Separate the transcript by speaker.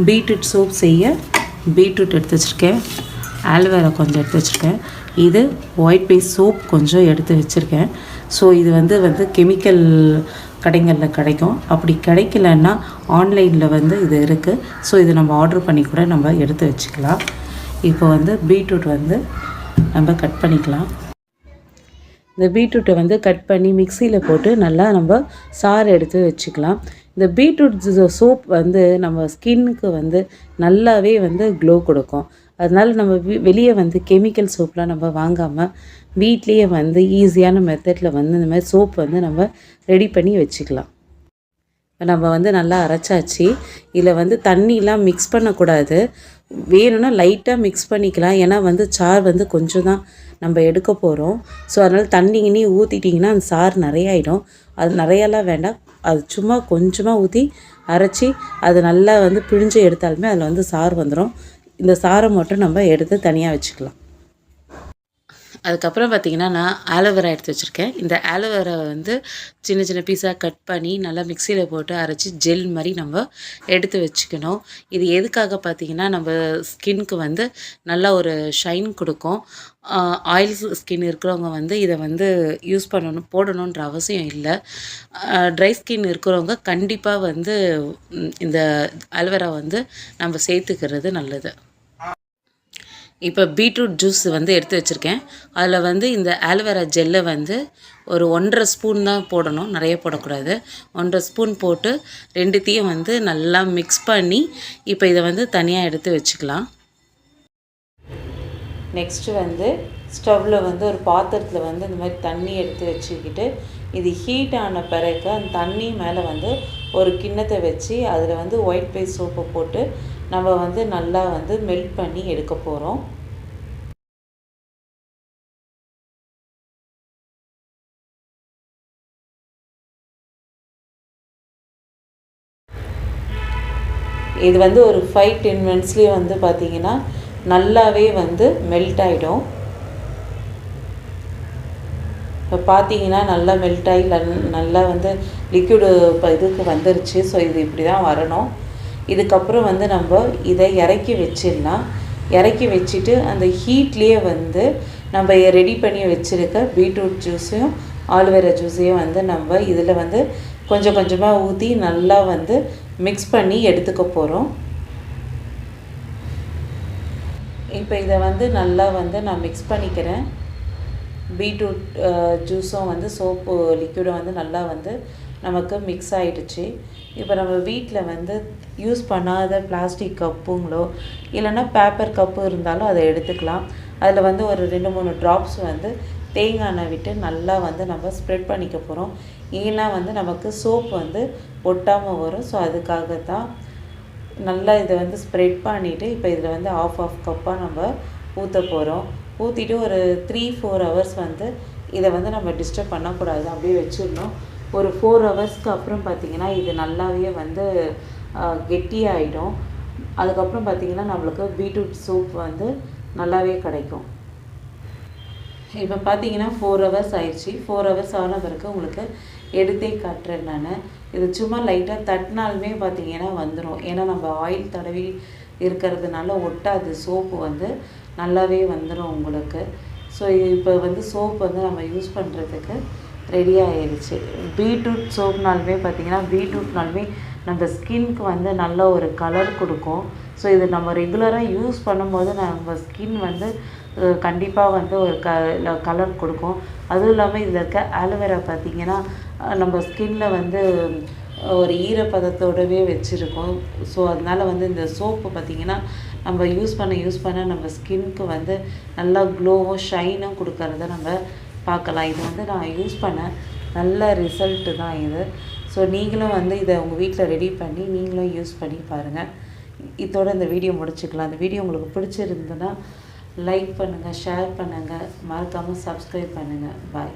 Speaker 1: Beetroot soup செய்ய beetroot எடுத்து வச்சுருக்கேன், ஆலோவேரா கொஞ்சம் எடுத்து வச்சுருக்கேன், இது ஒயிட் பேஸ் சோப் கொஞ்சம் எடுத்து வச்சுருக்கேன். ஸோ இது வந்து கெமிக்கல் கடைகளில் கிடைக்கும். அப்படி கிடைக்கலன்னா ஆன்லைனில் இது இருக்குது. ஸோ இது நம்ம ஆர்டர் பண்ணி கூட நம்ம எடுத்து வச்சுக்கலாம். இப்போ பீட்ரூட் நம்ம கட் பண்ணிக்கலாம். இந்த பீட்ரூட்டை கட் பண்ணி மிக்சியில் போட்டு நல்லா நம்ம சாறு எடுத்து வச்சுக்கலாம். இந்த பீட்ரூட் சோப் நம்ம ஸ்கின்னுக்கு நல்லாவே க்ளோ கொடுக்கும். அதனால் நம்ம வெளியே கெமிக்கல் சோப்லாம் நம்ம வாங்காமல் வீட்லேயே ஈஸியான மெத்தடில் இந்த மாதிரி சோப் நம்ம ரெடி பண்ணி வச்சுக்கலாம். நம்ம நல்லா அரைச்சாச்சு. இதில் தண்ணிலாம் மிக்ஸ் பண்ணக்கூடாது. வேணும்னா லைட்டாக மிக்ஸ் பண்ணிக்கலாம். ஏன்னா சார் கொஞ்சம் தான் நம்ம எடுக்க போகிறோம். ஸோ அதனால் தண்ணி ஊற்றிட்டிங்கன்னா அந்த சார் நிறையாயிடும். அது நிறையாலாம் வேண்டாம். அது சும்மா கொஞ்சமாக ஊற்றி அரைச்சி அது நல்லா பிழிஞ்சு எடுத்தாலுமே அதில் சாறு வந்துடும். இந்த சாரை மட்டும் நம்ம எடுத்து தனியாக வச்சுக்கலாம். அதுக்கப்புறம் பார்த்திங்கன்னா நான் ஆலோவேரா எடுத்து வச்சுருக்கேன். இந்த ஆலோவேரா சின்ன சின்ன பீஸாக கட் பண்ணி நல்லா மிக்சியில் போட்டு அரைச்சி ஜெல் மாதிரி நம்ம எடுத்து வச்சுக்கணும். இது எதுக்காக பார்த்திங்கன்னா நம்ம ஸ்கின்னுக்கு நல்லா ஒரு ஷைன் கொடுக்கும். ஆயில் ஸ்கின் இருக்கிறவங்க இதை யூஸ் போடணுன்ற அவசியம் இல்லை. ட்ரை ஸ்கின் இருக்கிறவங்க கண்டிப்பாக இந்த ஆலோவேரா நம்ம சேர்த்துக்கிறது நல்லது. இப்போ பீட்ரூட் ஜூஸ் எடுத்து வச்சுருக்கேன். அதில் இந்த ஆலோவேரா ஜெல்லை ஒரு 1.5 ஸ்பூன் தான் போடணும், நிறைய போடக்கூடாது. 1.5 ஸ்பூன் போட்டு ரெண்டுத்தையும் நல்லா மிக்ஸ் பண்ணி இப்போ இதை தனியாக எடுத்து வச்சுக்கலாம். நெக்ஸ்ட்டு ஸ்டவ்வில் ஒரு பாத்திரத்தில் இந்த மாதிரி தண்ணி எடுத்து வச்சுக்கிட்டு இது ஹீட் ஆன பிறகு அந்த தண்ணி மேலே ஒரு கிண்ணத்தை வச்சு அதில் ஒயிட் பேஸ் சோப்பை போட்டு நம்ம நல்லா மெல்ட் பண்ணி எடுக்க போகிறோம். இது ஒரு 5-10 மினிட்ஸ்லேயே பார்த்திங்கன்னா நல்லாவே மெல்ட் ஆகிடும். இப்போ பார்த்தீங்கன்னா நல்லா மெல்ட் ஆகி நல்லா லிக்விடு இதுக்கு வந்துருச்சு. ஸோ இது இப்படி தான் வரணும். இதுக்கப்புறம் நம்ம இதை இறக்கி வச்சிடலாம். இறக்கி வச்சுட்டு அந்த ஹீட்லேயே நம்ம ரெடி பண்ணி வச்சுருக்க பீட்ரூட் ஜூஸையும் ஆலோவேரா ஜூஸையும் நம்ம இதில் கொஞ்சம் கொஞ்சமாக ஊற்றி நல்லா மிக்ஸ் பண்ணி எடுத்துக்க போகிறோம். இப்போ இதை நல்லா நான் மிக்ஸ் பண்ணிக்கிறேன். பீட்ரூட் ஜூஸும் சோப்பு லிக்விடும் நல்லா நமக்கு மிக்ஸ் ஆகிடுச்சு. இப்போ நம்ம வீட்டில் யூஸ் பண்ணாத பிளாஸ்டிக் கப்புங்களோ இல்லைன்னா பேப்பர் கப்பு இருந்தாலும் அதை எடுத்துக்கலாம். அதில் ஒரு 2-3 ட்ராப்ஸ் தேங்காய் எண்ணெய் விட்டு நல்லா நம்ம ஸ்ப்ரெட் பண்ணிக்க போகிறோம். ஏன்னா நமக்கு சோப் ஒட்டாமல் வரும். ஸோ அதுக்காக தான் நல்லா இதை ஸ்ப்ரெட் பண்ணிவிட்டு இப்போ இதில் ஆஃப் கப்பாக நம்ம ஊற்ற போகிறோம். ஊற்றிட்டு ஒரு 3-4 ஹவர்ஸ் இதை நம்ம டிஸ்டர்ப் பண்ணக்கூடாது, அப்படியே வச்சிடணும். ஒரு 4 ஹவர்ஸ்க்கு அப்புறம் பார்த்திங்கன்னா இது நல்லாவே கெட்டியாகிடும். அதுக்கப்புறம் பார்த்திங்கன்னா நம்மளுக்கு பீட்ரூட் சூப் நல்லாவே கிடைக்கும். இப்போ பார்த்திங்கன்னா 4 ஹவர்ஸ் ஆயிடுச்சு. 4 ஹவர்ஸ் ஆன பிறகு உங்களுக்கு எடுத்தே காட்டுறேன் நான். இது சும்மா லைட்டாக தட்டினாலுமே பார்த்திங்கன்னா வந்துடும். ஏன்னா நம்ம ஆயில் தடவி இருக்கிறதுனால ஒட்டாது. சோப்பு நல்லாவே வந்துடும் உங்களுக்கு. ஸோ இப்போ சோப் நம்ம யூஸ் பண்ணுறதுக்கு ரெடி ஆகிடுச்சு. பீட்ரூட் சோப்னாலுமே பார்த்திங்கன்னா பீட்ரூட்னாலுமே நம்ம ஸ்கின்க்கு நல்ல ஒரு கலர் கொடுக்கும். ஸோ இது நம்ம ரெகுலராக யூஸ் பண்ணும்போது நம்ம ஸ்கின் கண்டிப்பாக ஒரு கலர் கொடுக்கும். அதுவும் இல்லாமல் இதில் இருக்க ஆலோவேரா பார்த்திங்கன்னா நம்ம ஸ்கின்னில் ஒரு ஈரப்பதத்தோடவே வச்சுருக்கோம். ஸோ அதனால் இந்த சோப்பு பார்த்திங்கன்னா நம்ம யூஸ் பண்ண நம்ம ஸ்கின்க்கு நல்லா க்ளோவும் ஷைனும் கொடுக்கறத நம்ம பார்க்கலாம். இது நான் யூஸ் பண்ண நல்ல ரிசல்ட்டு தான் இது. ஸோ நீங்களும் இதை உங்கள் வீட்டில் ரெடி பண்ணி நீங்களும் யூஸ் பண்ணி பாருங்கள். இதோட இந்த வீடியோ முடிச்சுக்கலாம். இந்த வீடியோ உங்களுக்கு பிடிச்சிருந்ததுன்னா லைக் பண்ணுங்கள், ஷேர் பண்ணுங்கள், மறக்காமல் சப்ஸ்கிரைப் பண்ணுங்கள். பாய்.